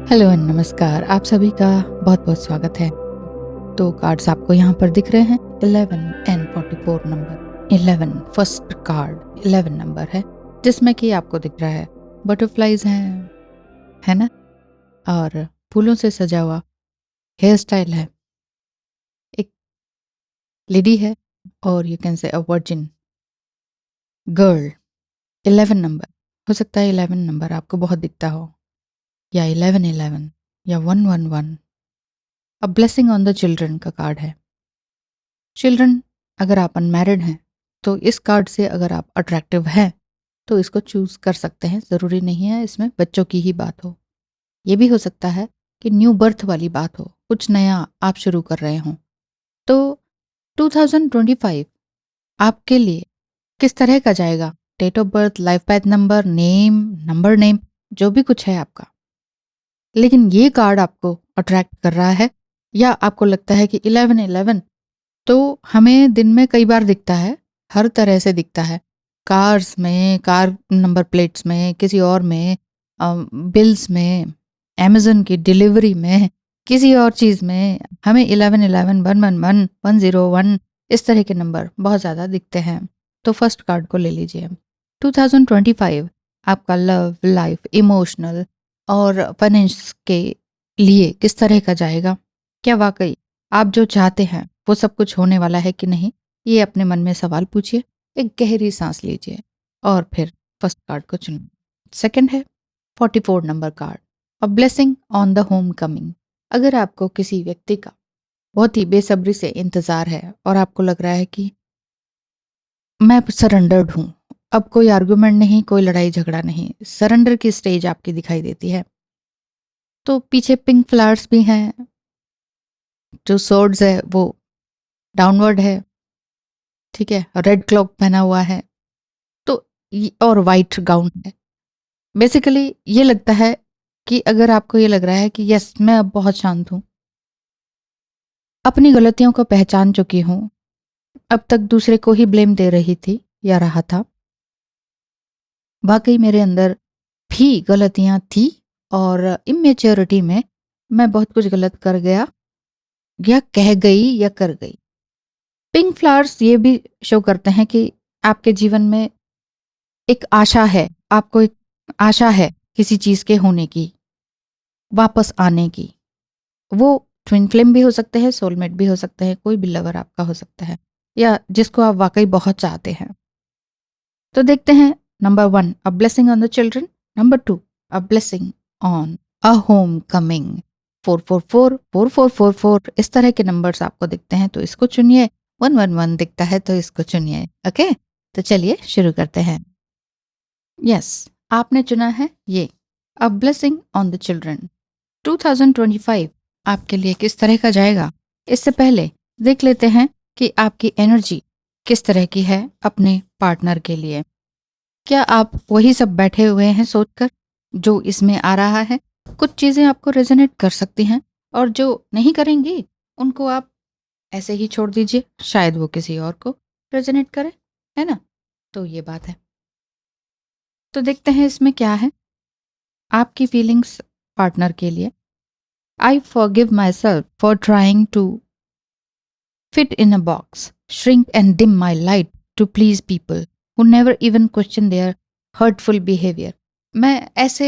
Hello and नमस्कार। आप सभी का बहुत बहुत स्वागत है। तो कार्ड्स आपको यहाँ पर दिख रहे हैं 11 and 44 number. 11 first card 11 number है, जिसमें कि आपको दिख रहा है बटरफ्लाइज हैं, है ना, और फूलों से सजा हुआ हेयर स्टाइल है। एक लेडी है और you can say a virgin girl. 11 number हो सकता है, 11 नंबर आपको बहुत दिखता हो, या 1111 या 111। अ ब्लेसिंग ऑन द चिल्ड्रन का कार्ड है। चिल्ड्रन, अगर आप अनमैरिड हैं तो इस कार्ड से अगर आप अट्रैक्टिव हैं तो इसको चूज कर सकते हैं। ज़रूरी नहीं है इसमें बच्चों की ही बात हो, ये भी हो सकता है कि न्यू बर्थ वाली बात हो, कुछ नया आप शुरू कर रहे हों। तो 2025 आपके लिए किस तरह का जाएगा? Date of birth, life path number, name, number name, जो भी कुछ है आपका। लेकिन ये कार्ड आपको अट्रैक्ट कर रहा है, या आपको लगता है कि 1111 तो हमें दिन में कई बार दिखता है, हर तरह से दिखता है। कार्स में, कार नंबर प्लेट्स में, किसी और में, बिल्स में, अमेज़न की डिलीवरी में, किसी और चीज़ में हमें 1111, 111, 101 इस तरह के नंबर बहुत ज़्यादा दिखते हैं। तो फर्स्ट कार्ड को ले लीजिए। 2025 आपका लव लाइफ, इमोशनल और फाइनेंस के लिए किस तरह का जाएगा? क्या वाकई आप जो चाहते हैं वो सब कुछ होने वाला है कि नहीं? ये अपने मन में सवाल पूछिए, एक गहरी सांस लीजिए और फिर फर्स्ट कार्ड को चुनिए। सेकंड है 44 number card, a blessing on the home coming. अगर आपको किसी व्यक्ति का बहुत ही बेसब्री से इंतजार है और आपको लग रहा है कि मैं सरेंडर्ड हूँ, अब कोई आर्गुमेंट नहीं, कोई लड़ाई झगड़ा नहीं, सरेंडर की स्टेज आपकी दिखाई देती है, तो पीछे पिंक फ्लावर्स भी हैं, जो सोर्ड्स है वो डाउनवर्ड है, ठीक है, रेड क्लॉक पहना हुआ है, तो और वाइट गाउन है। बेसिकली ये लगता है कि अगर आपको ये लग रहा है कि यस मैं अब बहुत शांत हूँ, अपनी गलतियों को पहचान चुकी हूँ, अब तक दूसरे को ही ब्लेम दे रही थी या रहा था, वाकई मेरे अंदर भी गलतियां थी और इमेच्योरिटी में मैं बहुत कुछ गलत कर गया, या कह गई या कर गई। पिंक फ्लावर्स ये भी शो करते हैं कि आपके जीवन में एक आशा है, आपको एक आशा है किसी चीज के होने की, वापस आने की। वो ट्विन फ्लेम भी हो सकते हैं, सोलमेट भी हो सकते हैं, कोई भी लवर आपका हो सकता है, या जिसको आप वाकई बहुत चाहते हैं। तो देखते हैं, number 1 a blessing on the children, number 2 a blessing on a home coming. 444 4444 इस तरह के नंबर्स आपको दिखते हैं तो इसको चुनिए। 111 दिखता है तो इसको चुनिए। ओके, तो चलिए शुरू करते हैं। यस, आपने चुना है ये, अ ब्लेसिंग ऑन द चिल्ड्रन। 2025 आपके लिए किस तरह का जाएगा? इससे पहले देख लेते हैं कि आपकी एनर्जी किस तरह की है अपने पार्टनर के लिए। क्या आप वही सब बैठे हुए हैं सोचकर जो इसमें आ रहा है? कुछ चीजें आपको रेजोनेट कर सकती हैं और जो नहीं करेंगी उनको आप ऐसे ही छोड़ दीजिए, शायद वो किसी और को रेजोनेट करे, है ना? तो ये बात है। तो देखते हैं इसमें क्या है आपकी फीलिंग्स पार्टनर के लिए। I forgive myself for trying to fit in a box, shrink and dim my light to please people who never even question their hurtful behavior. मैं ऐसे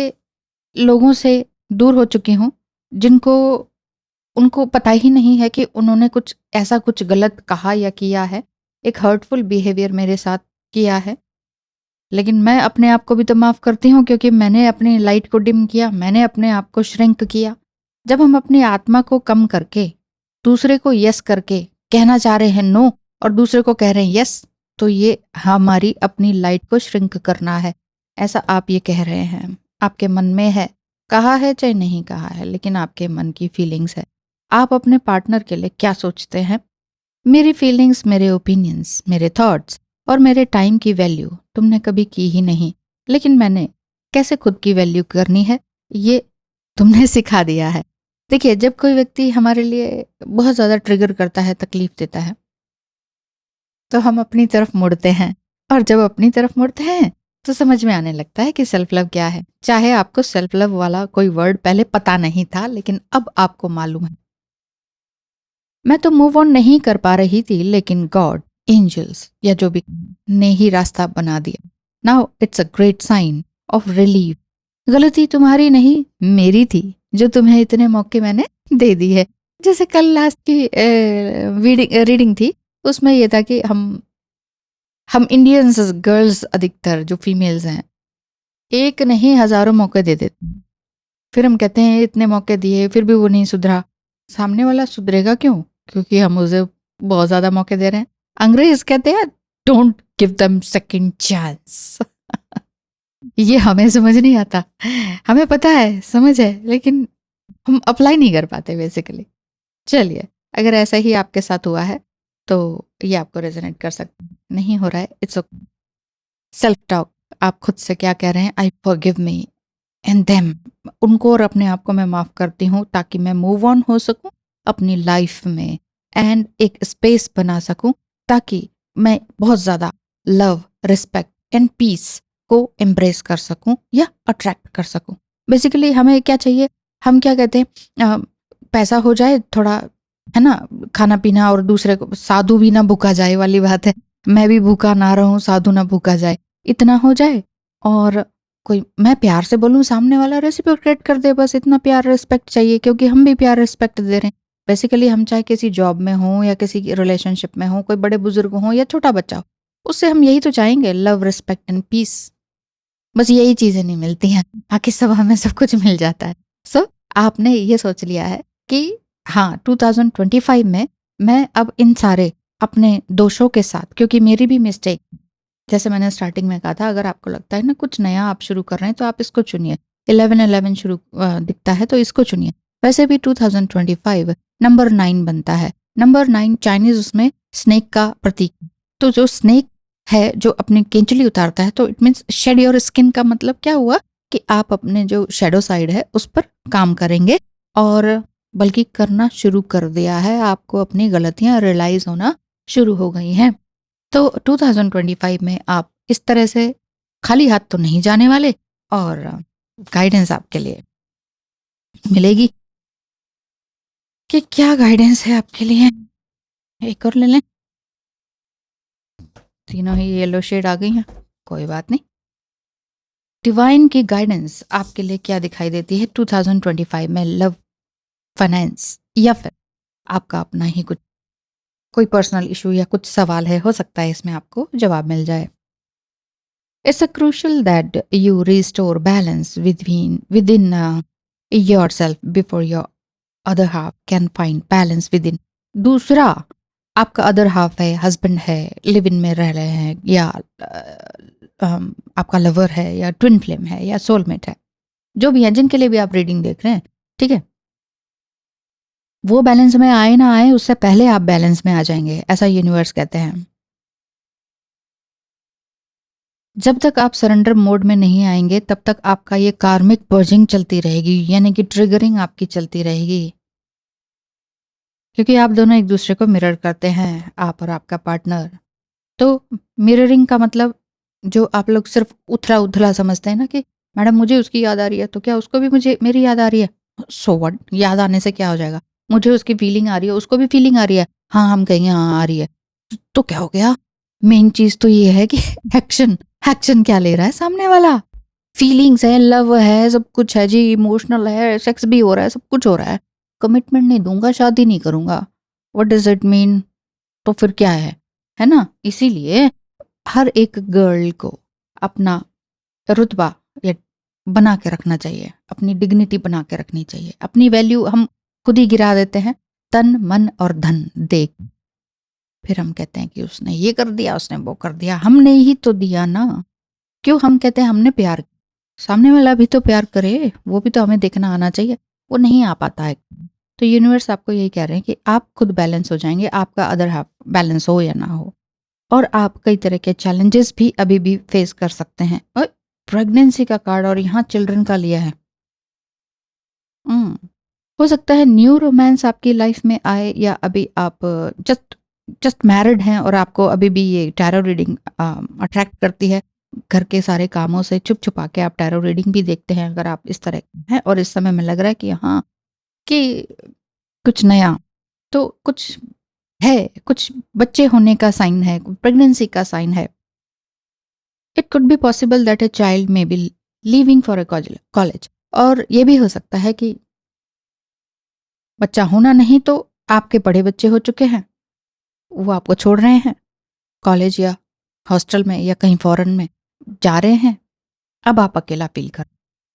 लोगों से दूर हो चुकी हूँ जिनको उनको पता ही नहीं है कि उन्होंने कुछ ऐसा कुछ गलत कहा या किया है, एक हर्टफुल बिहेवियर मेरे साथ किया है, लेकिन मैं अपने आप को भी तो माफ़ करती हूँ क्योंकि मैंने अपनी लाइट को डिम किया, मैंने अपने आप को श्रिंक किया। जब हम अपनी आत्मा को कम करके दूसरे को यस करके कहना चाह रहे हैं नो और दूसरे को कह रहे हैं यस, तो ये हमारी अपनी लाइट को श्रिंक करना है, ऐसा आप ये कह रहे हैं। आपके मन में है, कहा है चाहे नहीं कहा है, लेकिन आपके मन की फीलिंग्स है। आप अपने पार्टनर के लिए क्या सोचते हैं? मेरी फीलिंग्स, मेरे ओपिनियंस, मेरे थॉट्स और मेरे टाइम की वैल्यू तुमने कभी की ही नहीं, लेकिन मैंने कैसे खुद की वैल्यू करनी है ये तुमने सिखा दिया है। देखिए, जब कोई व्यक्ति हमारे लिए बहुत ज़्यादा ट्रिगर करता है, तकलीफ देता है, तो हम अपनी तरफ मुड़ते हैं, और जब अपनी तरफ मुड़ते हैं तो समझ में आने लगता है कि सेल्फ लव क्या है। चाहे आपको सेल्फ लव वाला कोई वर्ड पहले पता नहीं था, लेकिन अब आपको मालूम है। मैं तो मूव ऑन नहीं कर पा रही थी, लेकिन गॉड, एंजल्स या जो भी ने ही रास्ता बना दिया। Now it's a great sign of relief. गलती तुम्हारी नहीं, मेरी थी, जो तुम्हें इतने मौके मैंने दे दी है। जैसे कल लास्ट की रीडिंग थी, उसमें ये था कि हम इंडियंस गर्ल्स अधिकतर जो फीमेल्स हैं, एक नहीं हजारों मौके दे देते हैं। फिर हम कहते हैं इतने मौके दिए फिर भी वो नहीं सुधरा। सामने वाला सुधरेगा क्यों? क्योंकि हम उसे बहुत ज्यादा मौके दे रहे हैं। अंग्रेज कहते हैं don't give them second chance. ये हमें समझ नहीं आता। हमें पता है, समझ है, लेकिन हम अप्लाई नहीं कर पाते बेसिकली। चलिए, अगर ऐसा ही आपके साथ हुआ है तो ये आपको रेजोनेट कर सकता है। नहीं हो रहा है, इट्स ओके। सेल्फ टॉक, आप खुद से क्या कह रहे हैं? I forgive me and them. उनको और अपने आप को मैं माफ करती हूँ ताकि मैं मूव ऑन हो सकूं अपनी लाइफ में, एंड एक स्पेस बना सकूं ताकि मैं बहुत ज्यादा लव, रिस्पेक्ट एंड पीस को एम्ब्रेस कर सकूं या अट्रैक्ट कर सकूं। बेसिकली हमें क्या चाहिए? हम क्या कहते हैं, पैसा हो जाए थोड़ा, है ना, खाना पीना, और दूसरे को साधु भी ना भूखा जाए वाली बात है। मैं भी भूखा ना रहूं, साधु ना भूखा जाए, इतना हो जाए। और कोई मैं प्यार से बोलूं, सामने वाला रेसिप्रोकेट कर दे, बस इतना प्यार रिस्पेक्ट चाहिए, क्योंकि हम भी प्यार रिस्पेक्ट दे रहे हैं। बेसिकली हम चाहे किसी जॉब में हो या किसी रिलेशनशिप में हो, कोई बड़े बुजुर्ग हो या छोटा बच्चा हो, उससे हम यही तो चाहेंगे, लव, रिस्पेक्ट एंड पीस। बस यही चीजें नहीं मिलती हैं, बाकी सब हमें सब कुछ मिल जाता है। सो आपने ये सोच लिया है कि हाँ, 2025 में मैं अब इन सारे अपने दोषों के साथ, क्योंकि मेरी भी मिस्टेक, जैसे मैंने स्टार्टिंग में कहा था, अगर आपको लगता है ना कुछ नया आप शुरू कर रहे हैं तो आप इसको चुनिए। 1111 शुरू दिखता है तो इसको चुनिए। वैसे भी 2025 नंबर 9 बनता है। नंबर 9 चाइनीज, उसमें स्नेक का प्रतीक। तो जो स्नेक है जो अपनी केंचुली उतारता है, तो it means shed your skin का मतलब क्या हुआ कि आप अपने जो शेडो साइड है उस पर काम करेंगे, और बल्कि करना शुरू कर दिया है। आपको अपनी गलतियां रियलाइज होना शुरू हो गई हैं। तो 2025 में आप इस तरह से खाली हाथ तो नहीं जाने वाले, और गाइडेंस आपके लिए मिलेगी। कि क्या गाइडेंस है आपके लिए? एक और ले लें। तीनों ही येलो शेड आ गई हैं, कोई बात नहीं। डिवाइन की गाइडेंस आपके लिए क्या दिखाई देती है 2025 में? लव, फाइनेंस, या फिर आपका अपना ही कुछ कोई पर्सनल इशू या कुछ सवाल है, हो सकता है इसमें आपको जवाब मिल जाए। It's a crucial that you restore balance within yourself before your other half can find balance within. दूसरा आपका अदर हाफ है, हस्बैंड है, लिव इन में रह रहे हैं, या आपका लवर है, या ट्विन फ्लेम है, या सोलमेट है, जो भी है, जिनके लिए भी आप रीडिंग देख रहे हैं, ठीक है, वो बैलेंस में आए ना आए, उससे पहले आप बैलेंस में आ जाएंगे, ऐसा यूनिवर्स कहते हैं। जब तक आप सरेंडर मोड में नहीं आएंगे तब तक आपका ये कार्मिक पर्जिंग चलती रहेगी, यानी कि ट्रिगरिंग आपकी चलती रहेगी, क्योंकि आप दोनों एक दूसरे को मिरर करते हैं, आप और आपका पार्टनर। तो मिररिंग का मतलब, जो आप लोग सिर्फ उथला उथला समझते हैं ना कि मैडम मुझे उसकी याद आ रही है तो क्या उसको भी मुझे मेरी याद आ रही है, सो व्हाट, याद आने से क्या हो जाएगा? मुझे उसकी फीलिंग आ रही है, उसको भी फीलिंग आ रही है, हाँ हम कहेंगे हाँ आ रही है, तो क्या हो गया? मेन चीज तो ये है कि एक्शन, एक्शन क्या ले रहा है सामने वाला? फीलिंग्स है, लव है, सब कुछ है जी, इमोशनल है, सेक्स भी हो रहा है, सब कुछ हो रहा है। कमिटमेंट नहीं दूंगा, शादी नहीं करूंगा, व्हाट डज इट मीन? तो फिर क्या है ना? इसीलिए हर एक गर्ल को अपना रुतबा या बना के रखना चाहिए, अपनी डिग्निटी बना के रखनी चाहिए। अपनी वैल्यू हम खुद ही गिरा देते हैं, तन मन और धन देख। फिर हम कहते हैं कि उसने ये कर दिया, उसने वो कर दिया। हमने ही तो दिया ना। क्यों हम कहते हैं हमने प्यार? सामने वाला भी तो प्यार करे, वो भी तो हमें देखना आना चाहिए, वो नहीं आ पाता है। तो यूनिवर्स आपको यही कह रहे हैं कि आप खुद बैलेंस हो जाएंगे, आपका अदर हाफ बैलेंस हो या ना हो। और आप कई तरह के चैलेंजेस भी अभी भी फेस कर सकते हैं। और प्रेगनेंसी का कार्ड और यहाँ चिल्ड्रन का लिया है। हो सकता है न्यू रोमांस आपकी लाइफ में आए, या अभी आप जस्ट जस्ट मैरिड हैं और आपको अभी भी ये टैरो रीडिंग अट्रैक्ट करती है, घर के सारे कामों से छुप-छुपा के आप टैरो रीडिंग भी देखते हैं, अगर आप इस तरह के हैं और इस समय में लग रहा है कि हाँ, कि कुछ नया, तो कुछ है, कुछ बच्चे होने का साइन है, प्रेगनेंसी का साइन है। It could be possible that a child may be leaving for a college, और ये भी हो सकता है कि बच्चा होना नहीं तो आपके बड़े बच्चे हो चुके हैं, वो आपको छोड़ रहे हैं, कॉलेज या हॉस्टल में या कहीं फॉरेन में जा रहे हैं, अब आप अकेला फील कर,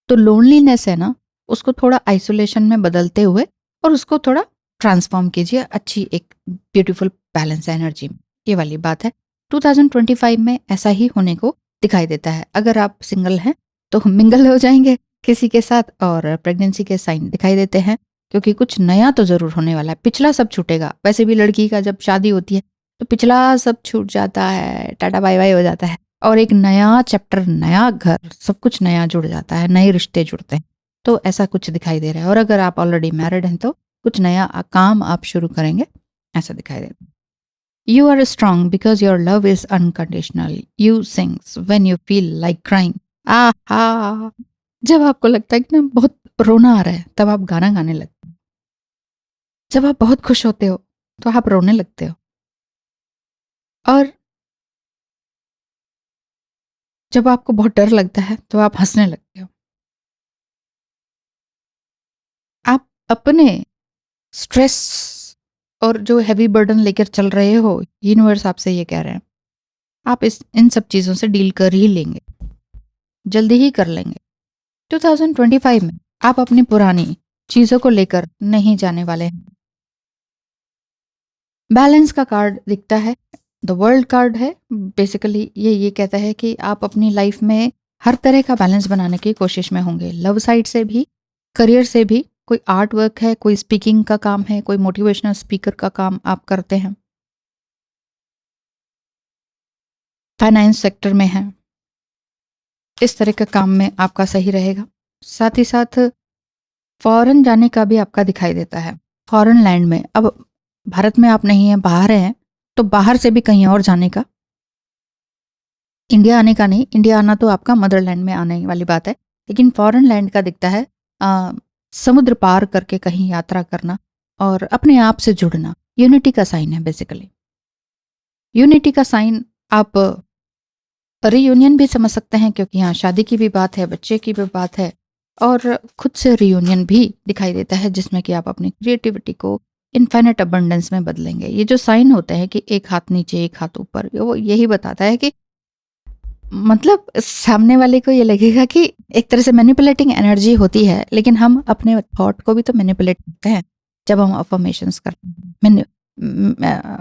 तो लोनलीनेस है ना, उसको थोड़ा आइसोलेशन में बदलते हुए और उसको थोड़ा ट्रांसफॉर्म कीजिए अच्छी एक ब्यूटीफुल बैलेंस एनर्जी में। ये वाली बात है। 2025 में ऐसा ही होने को दिखाई देता है। अगर आप सिंगल हैं तो मिंगल हो जाएंगे किसी के साथ, और प्रेगनेंसी के साइन दिखाई देते हैं, क्योंकि कुछ नया तो जरूर होने वाला है। पिछला सब छूटेगा। वैसे भी लड़की का जब शादी होती है तो पिछला सब छूट जाता है, टाटा बाय बाय हो जाता है, और एक नया चैप्टर, नया घर, सब कुछ नया जुड़ जाता है, नए रिश्ते जुड़ते हैं। तो ऐसा कुछ दिखाई दे रहा है। और अगर आप ऑलरेडी मैरिड हैं तो कुछ नया काम आप शुरू करेंगे, ऐसा दिखाई देता है। You are strong because your love is unconditional. You sings when you feel like crying. आहा, जब आपको लगता है कि ना बहुत रोना आ रहा है, तब आप गाना गाने लगते हैं। जब आप बहुत खुश होते हो तो आप रोने लगते हो, और जब आपको बहुत डर लगता है तो आप हंसने लगते हो। आप अपने स्ट्रेस और जो हैवी बर्डन लेकर चल रहे हो, यूनिवर्स आपसे ये कह रहे हैं, आप इस इन सब चीज़ों से डील कर ही लेंगे, जल्दी ही कर लेंगे। 2025 में आप अपनी पुरानी चीज़ों को लेकर नहीं जाने वाले हैं। बैलेंस का कार्ड दिखता है, द वर्ल्ड कार्ड है। बेसिकली ये कहता है कि आप अपनी लाइफ में हर तरह का बैलेंस बनाने की कोशिश में होंगे, लव साइड से भी, करियर से भी। कोई आर्ट वर्क है, कोई स्पीकिंग का काम है, कोई मोटिवेशनल स्पीकर का काम आप करते हैं, फाइनेंस सेक्टर में है, इस तरह का काम में आपका सही रहेगा। साथ ही साथ फॉरेन जाने का भी आपका दिखाई देता है। फॉरेन लैंड में, अब भारत में आप नहीं हैं, बाहर हैं, तो बाहर से भी कहीं और जाने का, इंडिया आने का नहीं। इंडिया आना तो आपका मदरलैंड में आने वाली बात है, लेकिन फॉरेन लैंड का दिखता है समुद्र पार करके कहीं यात्रा करना और अपने आप से जुड़ना। यूनिटी का साइन है बेसिकली। यूनिटी का साइन आप रीयूनियन भी समझ सकते हैं, क्योंकि यहाँ शादी की भी बात है, बच्चे की भी बात है, और खुद से रीयूनियन भी दिखाई देता है, जिसमें कि आप अपनी क्रिएटिविटी को इनफाइनेट अबंडेंस में बदलेंगे। ये जो साइन होते हैं कि एक हाथ नीचे एक हाथ ऊपर, वो यही बताता है कि मतलब सामने वाले को ये लगेगा कि एक तरह से मैनिपुलेटिंग एनर्जी होती है, लेकिन हम अपने थॉट को भी तो मैनिपुलेट करते हैं। जब हम अफर्मेशंस करते हैं,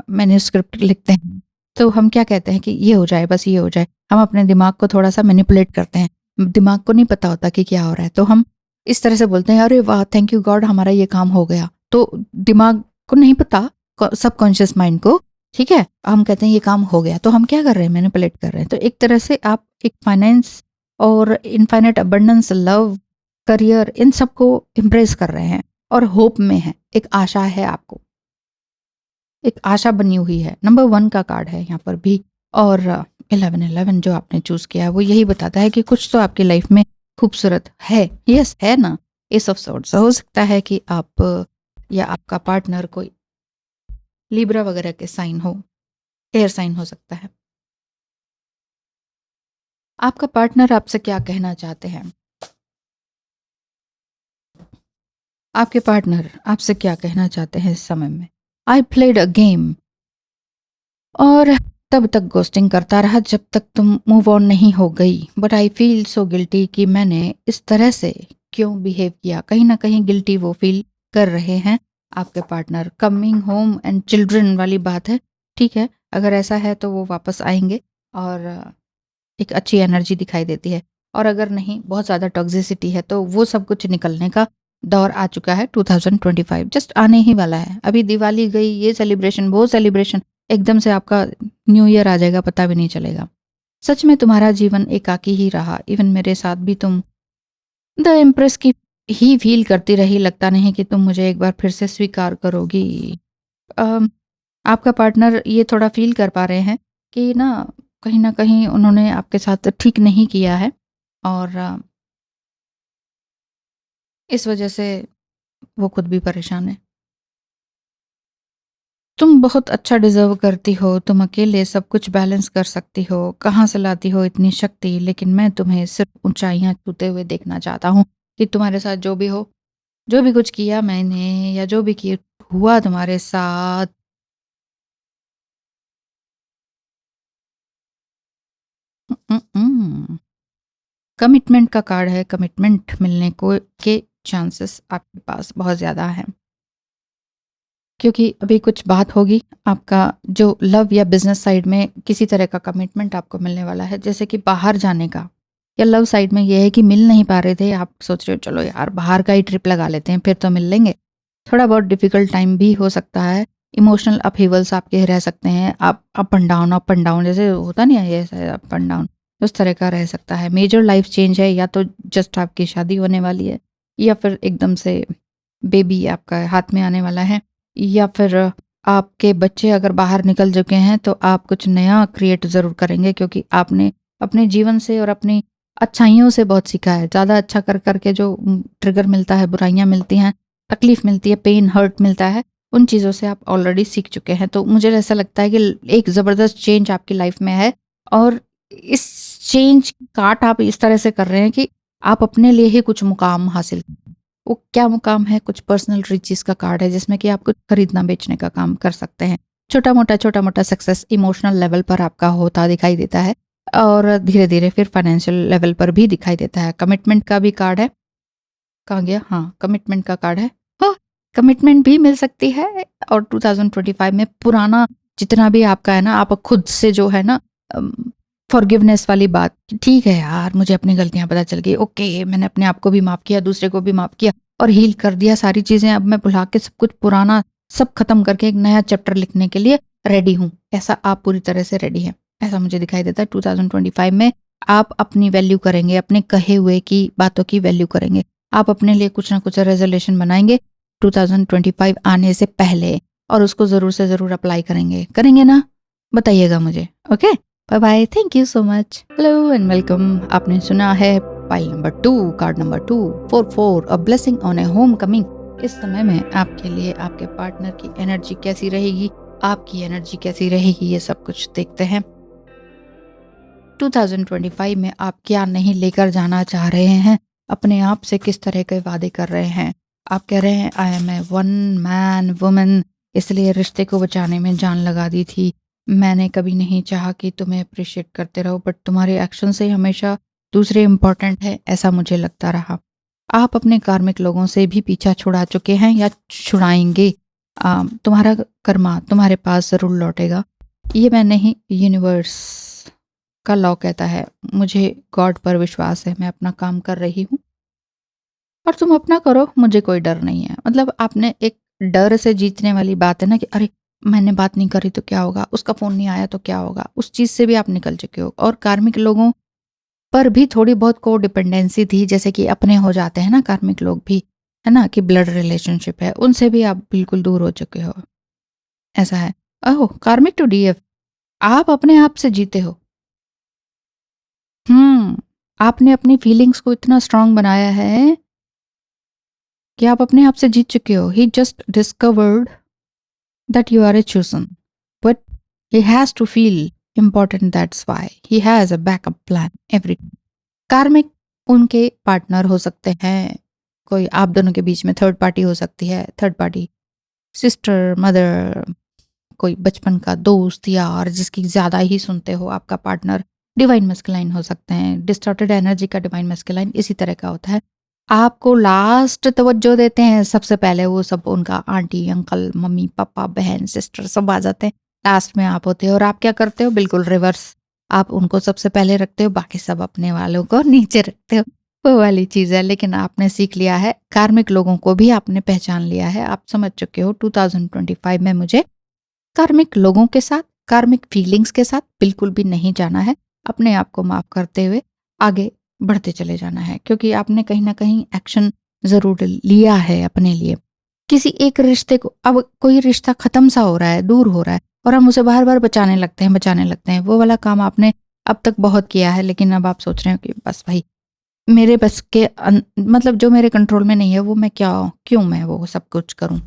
मैन्यूस्क्रिप्ट लिखते हैं, तो हम क्या कहते हैं कि ये हो जाए, बस ये हो जाए। हम अपने दिमाग को थोड़ा सा मैनिपुलेट करते हैं। दिमाग को नहीं पता होता कि क्या हो रहा है, तो हम इस तरह से बोलते हैं, अरे वाह, थैंक यू गॉड, हमारा ये काम हो गया। तो दिमाग को नहीं पता, सबकॉन्शियस माइंड को, ठीक है, हम कहते हैं ये काम हो गया, तो हम क्या कर रहे हैं, मैनिपुलेट कर रहे हैं। तो एक तरह से आप एक फाइनेंस और इनफाइनेट अबंडेंस, लव, करियर, इन सबको इम्प्रेस कर रहे हैं और होप में है, एक आशा है आपको, एक आशा बनी हुई है। नंबर 1 का कार्ड है यहाँ पर भी, और 1111 जो आपने चूज किया है वो यही बताता है कि कुछ तो आपकी लाइफ में खूबसूरत है। यस, है ना। एस ऑफ सॉर्ड्स हो सकता है कि आप या आपका पार्टनर कोई लिब्रा वगैरह के साइन हो, एयर साइन हो सकता है। आपका पार्टनर आपसे क्या कहना चाहते हैं? आपके पार्टनर आपसे क्या कहना चाहते हैं इस समय में? आई प्लेड अ गेम, और तब तक गोस्टिंग करता रहा जब तक तुम मूव ऑन नहीं हो गई। But I feel so guilty कि मैंने इस तरह से क्यों बिहेव किया। कहीं ना कहीं गिल्टी वो फील कर रहे हैं आपके partner. Coming home and children वाली बात है, ठीक है। अगर ऐसा है तो वो वापस आएंगे, और एक अच्छी एनर्जी दिखाई देती है। और अगर नहीं, बहुत ज़्यादा टॉक्सिसिटी है, तो वो सब कुछ निकलने का दौर आ चुका है। 2025 जस्ट आने ही वाला है। अभी दिवाली गई, ये सेलिब्रेशन, वो सेलिब्रेशन, एकदम से आपका न्यू ईयर आ जाएगा, पता भी नहीं चलेगा। सच में तुम्हारा जीवन एकाकी ही रहा। इवन मेरे साथ भी तुम द एम्प्रेस की ही फील करती रही। लगता नहीं कि तुम मुझे एक बार फिर से स्वीकार करोगी। अम, आपका पार्टनर ये थोड़ा फील कर पा रहे हैं कि ना, कहीं न कहीं उन्होंने आपके साथ ठीक नहीं किया है और इस वजह से वो खुद भी परेशान है। तुम बहुत अच्छा डिज़र्व करती हो, तुम अकेले सब कुछ बैलेंस कर सकती हो, कहाँ से लाती हो इतनी शक्ति? लेकिन मैं तुम्हें सिर्फ़ ऊँचाइयाँ छूते हुए देखना चाहता हूँ कि तुम्हारे साथ जो भी हो, जो भी कुछ किया मैंने या जो भी किए हुआ तुम्हारे साथ कमिटमेंट का कार्ड है, कमिटमेंट मिलने को के चांसेस आपके पास बहुत ज़्यादा हैं। क्योंकि अभी कुछ बात होगी, आपका जो लव या बिज़नेस साइड में किसी तरह का कमिटमेंट आपको मिलने वाला है, जैसे कि बाहर जाने का या लव साइड में ये है कि मिल नहीं पा रहे थे, आप सोच रहे हो चलो यार बाहर का ही ट्रिप लगा लेते हैं, फिर तो मिल लेंगे। थोड़ा बहुत डिफ़िकल्ट टाइम भी हो सकता है, इमोशनल अपहीवल्स आपके रह सकते हैं, आप अप एंड डाउन जैसे होता नहीं है ऐसे अप एंड डाउन, उस तरह का रह सकता है। मेजर लाइफ़ चेंज है या तो जस्ट आपकी शादी होने वाली है या फिर एकदम से बेबी आपका हाथ में आने वाला है या फिर आपके बच्चे अगर बाहर निकल चुके हैं तो आप कुछ नया क्रिएट ज़रूर करेंगे क्योंकि आपने अपने जीवन से और अपनी अच्छाइयों से बहुत सीखा है। ज़्यादा अच्छा कर कर के जो ट्रिगर मिलता है, बुराइयाँ मिलती हैं, तकलीफ़ मिलती है, पेन, हर्ट मिलता है, उन चीज़ों से आप ऑलरेडी सीख चुके हैं। तो मुझे ऐसा लगता है कि एक ज़बरदस्त चेंज आपकी लाइफ़ में है और इस चेंज काट आप इस तरह से कर रहे हैं कि आप अपने लिए ही कुछ मुकाम हासिल वो क्या मुकाम है? कुछ पर्सनल रिचेज़ का कार्ड है जिसमें कि आप कुछ खरीदना-बेचने का काम कर सकते हैं। छोटा-मोटा सक्सेस इमोशनल लेवल पर आपका होता दिखाई देता है और धीरे-धीरे फिर फाइनेंशियल लेवल पर भी दिखाई देता है। कमिटमेंट का भी कार्ड है। कहाँ गया? हाँ, कमिटमेंट का कार्ड है। हाँ, कमिटमेंट भी मिल सकती है और 2025 में पुराना जितना भी आपका है ना, आप खुद से जो है ना अम, फ़ॉरगिवनेस वाली बात, कि ठीक है यार, मुझे अपनी गलतियाँ पता चल गई, ओके, मैंने अपने आप को भी माफ़ किया, दूसरे को भी माफ़ किया और हील कर दिया सारी चीज़ें, अब मैं भुला के सब कुछ पुराना सब खत्म करके एक नया चैप्टर लिखने के लिए रेडी हूँ। ऐसा आप पूरी तरह से रेडी हैं। ऐसा मुझे दिखाई देता है 2025 में आप अपनी वैल्यू करेंगे, अपने कहे हुए की बातों की वैल्यू करेंगे। आप अपने लिए कुछ ना कुछ रेज़ोल्यूशन बनाएँगे 2025 आने से पहले और उसको ज़रूर से ज़रूर अप्लाई करेंगे। करेंगे ना? बताइएगा मुझे, okay? Bye bye, thank you so much. Hello and welcome. आपने सुना है pile number 2, card number 2, 44 a blessing on a homecoming. इस समय में आपके लिए आपके पार्टनर की एनर्जी कैसी रहेगी, आपकी एनर्जी कैसी रहेगी, ये सब कुछ देखते हैं। 2025 में आप क्या नहीं लेकर जाना चाह रहे हैं, अपने आप से किस तरह के वादे कर रहे हैं। आप कह रहे हैं I am a one man woman, इसलिए रिश्ते को बचाने में जान लगा दी थी। मैंने कभी नहीं चाहा कि तुम्हें अप्रिशिएट करते रहो, बट तुम्हारे एक्शन से हमेशा दूसरे इम्पोर्टेंट है, ऐसा मुझे लगता रहा। आप अपने कार्मिक लोगों से भी पीछा छुड़ा चुके हैं या छुड़ाएंगे। तुम्हारा कर्मा तुम्हारे पास ज़रूर लौटेगा। ये मैं नहीं, यूनिवर्स का लॉ कहता है। मुझे गॉड पर विश्वास है, मैं अपना काम कर रही हूँ और तुम अपना करो, मुझे कोई डर नहीं है। मतलब आपने एक डर से जीतने वाली बात है ना कि अरे मैंने बात नहीं करी तो क्या होगा, उसका फ़ोन नहीं आया तो क्या होगा, उस चीज़ से भी आप निकल चुके हो। और कार्मिक लोगों पर भी थोड़ी बहुत को डिपेंडेंसी थी, जैसे कि अपने हो जाते हैं ना कार्मिक लोग भी, है ना, कि ब्लड रिलेशनशिप है, उनसे भी आप बिल्कुल दूर हो चुके हो। ऐसा है। ओह! कार्मिक टू डीएफ, आप अपने आप से जीते हो। आपने अपनी फीलिंग्स को इतना स्ट्रॉन्ग बनाया है कि आप अपने आप से जीत चुके हो। He just discovered that you are a chosen, but he has to feel important, that's why he has a backup plan every time. कार्मिक उनके पार्टनर हो सकते हैं, कोई आप दोनों के बीच में थर्ड पार्टी हो सकती है, थर्ड पार्टी सिस्टर, मदर, कोई बचपन का दोस्त, यार जिसकी ज़्यादा ही सुनते हो, आपका पार्टनर डिवाइन मस्कुलाइन हो सकते हैं। डिस्टॉर्टेड एनर्जी का डिवाइन मस्कुलाइन इसी तरह का होता है। आपको लास्ट तवज्जो देते हैं, सबसे पहले वो सब उनका आंटी, अंकल, मम्मी, पापा, बहन, सिस्टर सब आ जाते हैं। लास्ट में आप होते हो और आप क्या करते हो? बिल्कुल रिवर्स। आप उनको सबसे पहले रखते हो, बाकी सब अपने वालों को नीचे रखते हो। वो वाली चीज़ है, लेकिन आपने सीख लिया है, कार्मिक लोगों को भी आपने पहचान लिया है। आप समझ चुके हो 2025 में मुझे कार्मिक लोगों के साथ, कार्मिक फीलिंग्स के साथ बिल्कुल भी नहीं जाना है। अपने आप को माफ़ करते हुए आगे बढ़ते चले जाना है, क्योंकि आपने कहीं न कहीं एक्शन ज़रूर लिया है अपने लिए। किसी एक रिश्ते को, अब कोई रिश्ता ख़त्म सा हो रहा है, दूर हो रहा है, और हम उसे बार-बार बचाने लगते हैं। वो वाला काम आपने अब तक बहुत किया है, लेकिन अब आप सोच रहे हो कि बस भाई मेरे बस के मतलब जो मेरे कंट्रोल में नहीं है वो मैं क्यों मैं वो सब कुछ करूँ?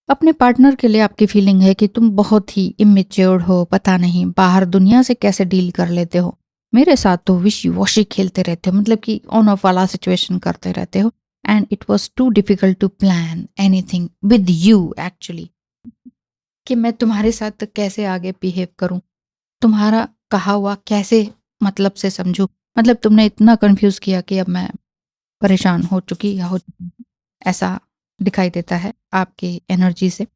अपने पार्टनर के लिए आपकी फीलिंग है कि तुम बहुत ही इमैच्योर्ड हो, पता नहीं बाहर दुनिया से कैसे डील कर लेते हो। मेरे साथ तो विशी-वॉशी खेलते रहते हो, मतलब कि ऑन ऑफ वाला सिचुएशन करते रहते हो, and it was too difficult to plan anything with you actually, कि मैं तुम्हारे साथ कैसे आगे बिहेव करूँ? तुम्हारा कहा हुआ कैसे मतलब से समझूँ? मतलब तुमने इतना कन्फ्यूज़ किया कि अब मैं परेशान हो चुकी या हो चुकी हूँ, ऐसा दिखाई देता है आपकी एनर्जी से।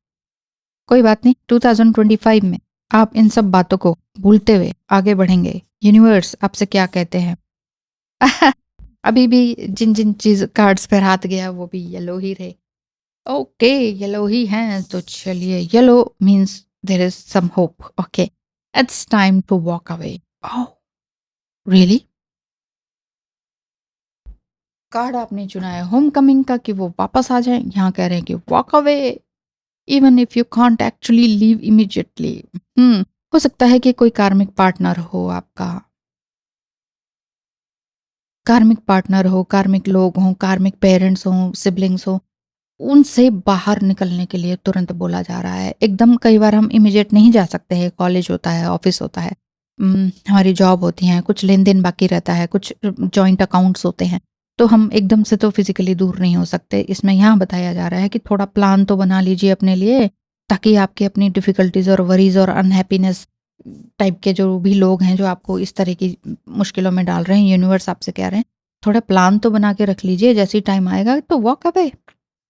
कोई बात नहीं, 2025 में आप इन सब बातों को भूलते हुए आगे बढ़ेंगे। यूनिवर्स आपसे क्या कहते हैं? अभी भी जिन-जिन चीज़ कार्ड्स पर हाथ गया वो भी येलो ही रहे। ओके, येलो ही हैं तो चलिए, yellow means there is some hope. Okay, it's time to walk away. Oh! Really? Card आपने चुना है होमकमिंग का, कि वो वापस आ जाएँ। यहाँ कह रहे हैं कि walk away even if you can't actually leave immediately. हो सकता है कि कोई कार्मिक पार्टनर हो आपका, कार्मिक पार्टनर हो, कार्मिक लोग हों, कार्मिक पेरेंट्स हों, सिबलिंग्स हों, उनसे बाहर निकलने के लिए तुरंत बोला जा रहा है। एकदम कई बार हम इमीडिएट नहीं जा सकते हैं, कॉलेज होता है, ऑफिस होता है, हमारी जॉब होती हैं, कुछ लेन-देन बाकी रहता है, कुछ जॉइंट अकाउंट्स होते हैं, तो हम एकदम से तो फिज़िकली दूर नहीं हो सकते। इसमें यहाँ बताया जा रहा है कि थोड़ा प्लान तो बना लीजिए अपने लिए, ताकि आपकी अपनी डिफ़िकल्टीज़ और वरीज़ और अनहैप्पीनेस टाइप के जो भी लोग हैं, जो आपको इस तरह की मुश्किलों में डाल रहे हैं, यूनिवर्स आपसे कह रहे हैं, थोड़ा प्लान तो बना के रख लीजिए, जैसे ही टाइम आएगा तो वॉक अवे।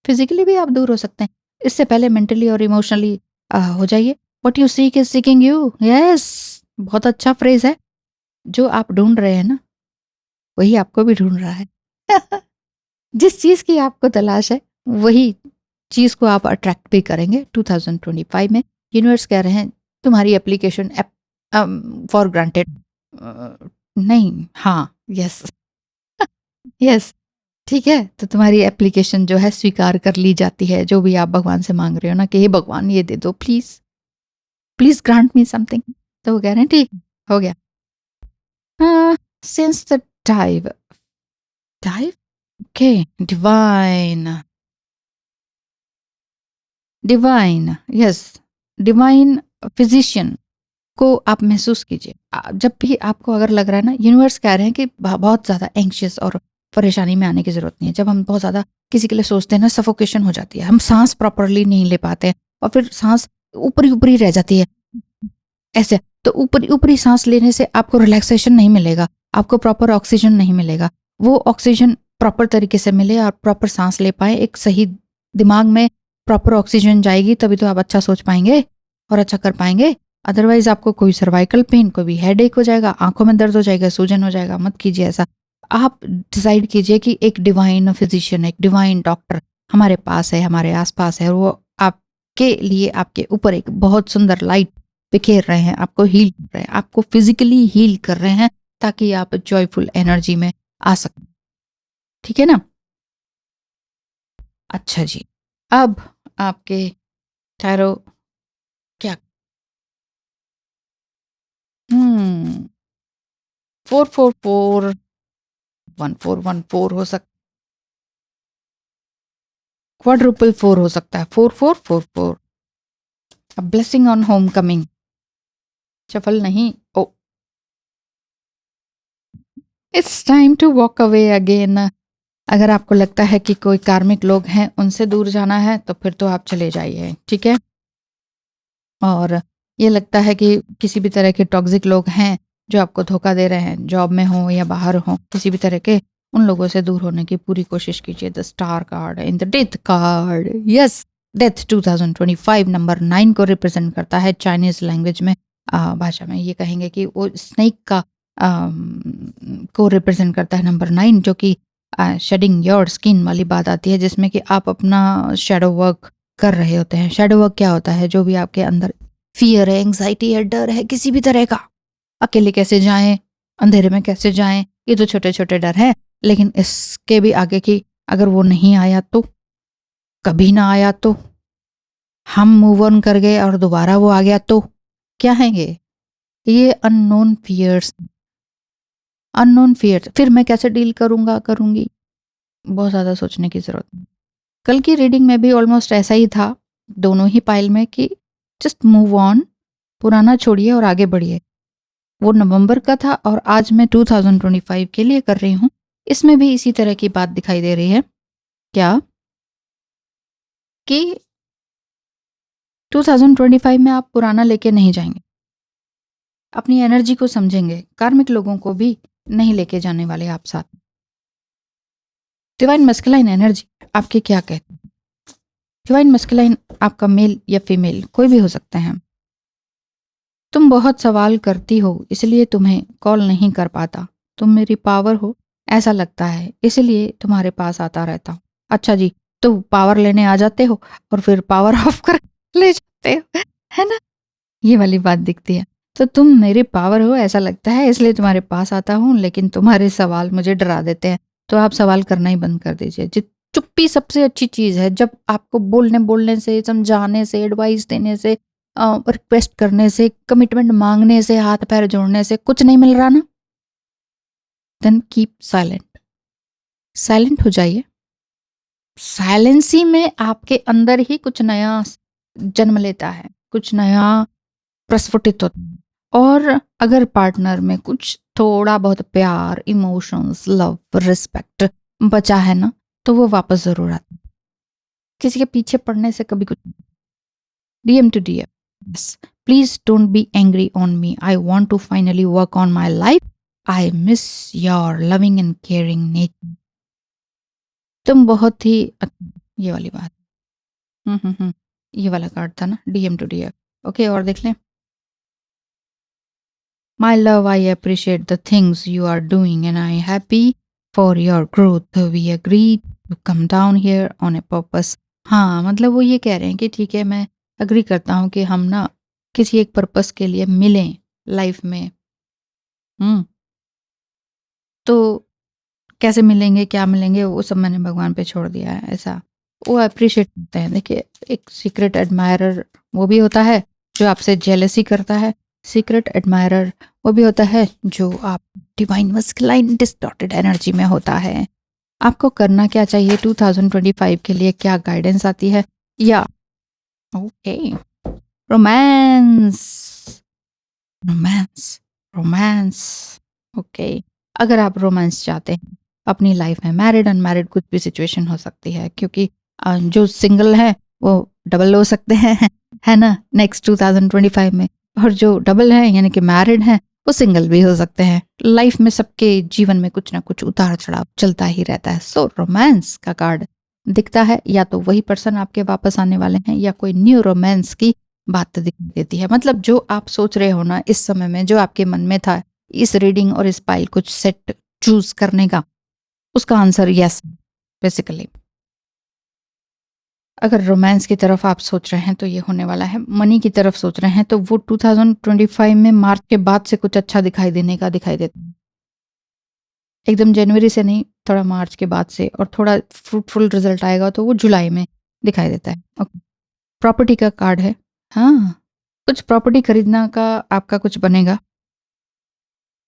फिज़िकली भी आप दूर हो सकते हैं। इससे पहले मेंटली और इमोशनली हो जाइए। What you seek is seeking you. Yes, बहुत अच्छा फ्रेज़ है। जो आप ढूँढ रहे हैं ना, वही आपको भी ढूँढ रहा है। जिस चीज़ की आपको तलाश है, वही चीज़ को आप अट्रैक्ट भी करेंगे 2025 में। यूनिवर्स कह रहे हैं तुम्हारी एप्लीकेशन फॉर ग्रांटेड, नहीं, हाँ, यस, यस। ठीक है, तो तुम्हारी एप्लीकेशन जो है स्वीकार कर ली जाती है, जो भी आप भगवान से माँग रहे हो ना, कि हे भगवान ये दे दो please, please grant me something. तो वो कह रहे हैं ठीक, हो गया। Since the dive dive? Okay, divine, divine, yes, divine physician को आप महसूस कीजिए। जब भी आपको अगर लग रहा है ना, यूनिवर्स कह रहे हैं कि बहुत ज़्यादा एंग्ज़ियस और परेशानी में आने की ज़रूरत नहीं है। जब हम बहुत ज़्यादा किसी के लिए सोचते हैं ना, सफोकेशन हो जाती है, हम साँस प्रॉपरली नहीं ले पाते हैं और फिर साँस ऊपरी-ऊपरी रह जाती है, ऐसे। तो ऊपरी-ऊपरी साँस लेने से आपको रिलैक्सेशन नहीं मिलेगा, आपको प्रॉपर ऑक्सीजन नहीं मिलेगा। वो ऑक्सीजन प्रॉपर तरीके से मिले, आप प्रॉपर साँस ले पाएँ, एक सही दिमाग में प्रॉपर ऑक्सीजन जाएगी, तभी तो आप अच्छा सोच पाएँगे और अच्छा कर पाएँगे। अदरवाइज़ आपको कोई सर्वाइकल पेन, कोई हेडेक हो जाएगा, आँखों में दर्द हो जाएगा, सूजन हो जाएगा, मत कीजिए ऐसा। आप डिसाइड कीजिए कि एक डिवाइन फिज़िशियन, एक डिवाइन डॉक्टर हमारे पास है, हमारे आस-पास है, और वो आपके लिए, आपके ऊपर एक बहुत सुंदर लाइट बिखेर रहे हैं, आपको हील कर रहे हैं, आपको फिज़िकली हील कर रहे हैं, ताकि आप जॉयफुल एनर्जी में आ सकें। ठीक है ना? अच्छा जी, अब आपके टैरो क्या, हुँ, 444 1414 हो सक क्वाड्रुपल 4 हो सकता है, 4444, अ ब्लेसिंग ऑन होमकमिंग, सफल नहीं, oh it's time to walk away again. अगर आपको लगता है कि कोई कार्मिक लोग हैं, उनसे दूर जाना है, तो फिर तो आप चले जाइए, ठीक है? और ये लगता है कि किसी भी तरह के टॉक्सिक लोग हैं, जो आपको धोखा दे रहे हैं, जॉब में हों या बाहर हों, किसी भी तरह के, उन लोगों से दूर होने की पूरी कोशिश कीजिए। The star card in the death card, yes, death 2025 number 9 को रिप्रेजेंट करता है। चाइनीज़ लैंग्वेज में, भाषा में ये कहेंगे कि वो स्नेक का को रिप्रेजेंट करता है नंबर 9, जो कि शेडिंग योर स्किन वाली बात आती है, जिसमें कि आप अपना शैडो वर्क कर रहे होते हैं। शैडो वर्क क्या होता है? जो भी आपके अंदर फ़ियर है, एंग्ज़ायटी है, डर है किसी भी तरह का, अकेले कैसे जाएँ, अंधेरे में कैसे जाएँ, ये तो छोटे-छोटे डर हैं। लेकिन इसके भी आगे की, अगर वो नहीं आया तो? कभी ना आया तो? हम मूव ऑन कर गए और दोबारा वो आ गया तो क्या है ये अननोन फियर्स। अननोन फियर्स फिर मैं कैसे डील करूंगी, बहुत ज़्यादा सोचने की ज़रूरत नहीं। कल की रीडिंग में भी ऑलमोस्ट ऐसा ही था, दोनों ही पाइल में, कि जस्ट मूव ऑन, पुराना छोड़िए और आगे बढ़िए। वो नवंबर का था और आज मैं 2025 के लिए कर रही हूँ। इसमें भी इसी तरह की बात दिखाई दे रही है, क्या कि 2025 में आप पुराना लेके नहीं जाएंगे, अपनी एनर्जी को समझेंगे, कार्मिक लोगों को भी नहीं लेके जाने वाले आप साथ। डिवाइन मस्कुलाइन एनर्जी आपके क्या कहते हैं? डिवाइन मस्कुलाइन आपका मेल या फीमेल कोई भी हो सकते हैं। तुम बहुत सवाल करती हो इसलिए तुम्हें कॉल नहीं कर पाता। तुम मेरी पावर हो ऐसा लगता है, इसलिए तुम्हारे पास आता रहता हूँ। अच्छा जी, तो पावर लेने आ जाते हो और फिर पावर ऑफ कर ले जाते हो, है ना? ये वाली बात दिखती है। तो तुम मेरी पावर हो ऐसा लगता है इसलिए तुम्हारे पास आता हूँ, लेकिन तुम्हारे सवाल मुझे डरा देते हैं। तो आप सवाल करना ही बंद कर दीजिए। चुप्पी सबसे अच्छी चीज है। जब आपको बोलने बोलने से, समझाने से, एडवाइस देने से, रिक्वेस्ट करने से, कमिटमेंट मांगने से, हाथ पैर जोड़ने से कुछ नहीं मिल रहा ना, देन कीप साइलेंट। साइलेंट हो जाइए। साइलेंसी में आपके अंदर ही कुछ नया जन्म लेता है, कुछ नया प्रस्फुटित होता है। और अगर पार्टनर में कुछ थोड़ा बहुत प्यार, इमोशंस, लव, रिस्पेक्ट बचा है ना, तो वो वापस जरूर आता है। किसी के पीछे पड़ने से कभी कुछ। DM to DM. Yes. Please don't be angry on me. I want to finally work on my life. I miss your loving and caring nature. तुम बहुत ही ये वाली बात। ये वाला कार्ड था ना, DM to DM. ओके, और देख लें। My love, I appreciate the things you are doing and I am happy for your growth. We agreed to come down here on a purpose. हाँ, मतलब वो ये कह रहे हैं कि ठीक है, मैं अग्री करता हूँ कि हम ना किसी एक पर्पस के लिए मिलें लाइफ में। तो कैसे मिलेंगे, क्या मिलेंगे, वो सब मैंने भगवान पे छोड़ दिया है। ऐसा वो अप्रिशिएट करते हैं। देखिए, एक सीक्रेट एडमायरर वो भी होता है जो आपसे जेलसी करता है। सीक्रेट एडमायरर वो भी होता है जो आप डिवाइन मस्कुलाइन डिस्टॉर्टेड एनर्जी में होता है। आपको करना क्या चाहिए 2025 के लिए, क्या गाइडेंस आती है? या okay, romance, romance, romance. Okay, अगर आप रोमांस चाहते हैं अपनी लाइफ में, मैरिड अनमैरिड कुछ भी सिचुएशन हो सकती है, क्योंकि जो सिंगल है वो डबल हो सकते हैं, है ना, नेक्स्ट 2025 में। और जो डबल है यानी कि मैरिड हैं, वो सिंगल भी हो सकते हैं। लाइफ में सबके जीवन में कुछ ना कुछ उतार चढ़ाव चलता ही रहता है। सो रोमांस का कार्ड दिखता है, या तो वही पर्सन आपके वापस आने वाले हैं या कोई न्यू रोमांस की बात दिखाई देती है। मतलब जो आप सोच रहे हो ना इस समय में, जो आपके मन में था इस रीडिंग और इस पाइल कुछ सेट चूज करने का, उसका आंसर यस बेसिकली। अगर रोमांस की तरफ आप सोच रहे हैं तो ये होने वाला है। मनी की तरफ सोच रहे हैं तो वो 2025 में मार्च के बाद से कुछ अच्छा दिखाई देने का दिखाई देता है। एकदम जनवरी से नहीं, थोड़ा मार्च के बाद से, और थोड़ा फ्रूटफुल रिजल्ट आएगा तो वो जुलाई में दिखाई देता है। ओके, प्रॉपर्टी का कार्ड है। हाँ, कुछ प्रॉपर्टी खरीदना का आपका कुछ बनेगा।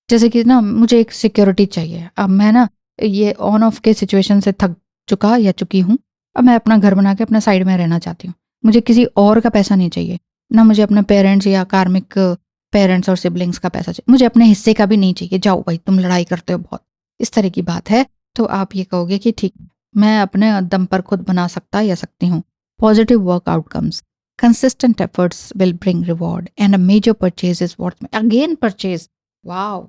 जैसे कि ना, मुझे एक सिक्योरिटी चाहिए। अब मैं ना ये ऑन ऑफ के सिचुएशन से थक चुका या चुकी हूँ। अब मैं अपना घर बना के अपना साइड में रहना चाहती हूँ। मुझे किसी और का पैसा नहीं चाहिए, ना मुझे अपने पेरेंट्स या कार्मिक पेरेंट्स और सिबलिंग्स का पैसा चाहिए। मुझे अपने हिस्से का भी नहीं चाहिए। जाओ भाई, तुम लड़ाई करते हो बहुत, इस तरह की बात है। तो आप ये कहोगे कि ठीक, मैं अपने दम पर खुद बना सकता या सकती हूँ। Positive work outcomes, consistent efforts will bring reward and a major purchase is what again purchase. Wow,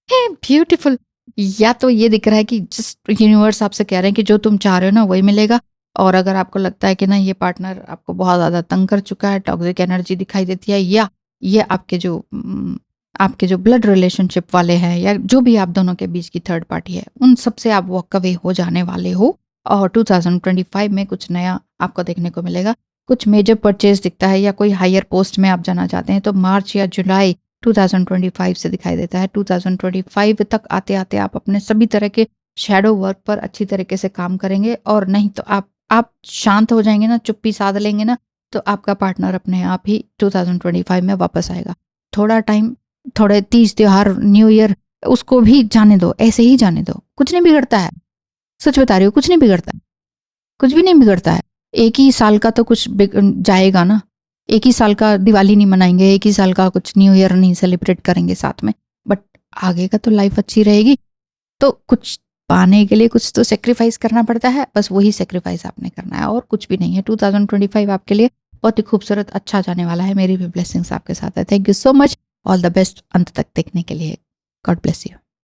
beautiful. या तो ये दिख रहा है कि जस्ट यूनिवर्स आपसे कह रहे हैं कि जो तुम चाह रहे हो ना वही मिलेगा। और अगर आपको लगता है कि ना ये पार्टनर आपको बहुत ज्यादा तंग कर चुका है, टॉक्सिक एनर्जी दिखाई देती है, या ये आपके जो ब्लड रिलेशनशिप वाले हैं, या जो भी आप दोनों के बीच की थर्ड पार्टी है, उन सबसे आप वॉक अवे हो जाने वाले हो। और 2025 में कुछ नया आपको देखने को मिलेगा। कुछ मेजर परचेज दिखता है, या कोई हायर पोस्ट में आप जाना चाहते हैं तो मार्च या जुलाई 2025 से दिखाई देता है। 2025 तक आते आते आप अपने सभी तरह के शैडो वर्क पर अच्छी तरीके से काम करेंगे। और नहीं तो आप शांत हो जाएंगे ना, चुप्पी साध लेंगे ना, तो आपका पार्टनर अपने आप ही 2025 में वापस आएगा। थोड़ा टाइम, थोड़े तीज त्योहार, न्यू ईयर, उसको भी जाने दो, ऐसे ही जाने दो, कुछ नहीं बिगड़ता है। सच बता रही हूँ, कुछ नहीं बिगड़ता है, कुछ भी नहीं बिगड़ता है। एक ही साल का तो कुछ जाएगा ना, एक ही साल का दिवाली नहीं मनाएंगे, एक ही साल का कुछ न्यू ईयर नहीं सेलिब्रेट करेंगे साथ में, बट आगे का तो लाइफ अच्छी रहेगी। तो कुछ पाने के लिए कुछ तो सेक्रीफाइस करना पड़ता है, बस वही सेक्रीफाइस आपने करना है और कुछ भी नहीं है। 2025 आपके लिए बहुत ही खूबसूरत अच्छा जाने वाला है। मेरी भी ब्लेसिंग्स आपके साथ है। Thank you so much, all the best अंत तक देखने के लिए। God bless you.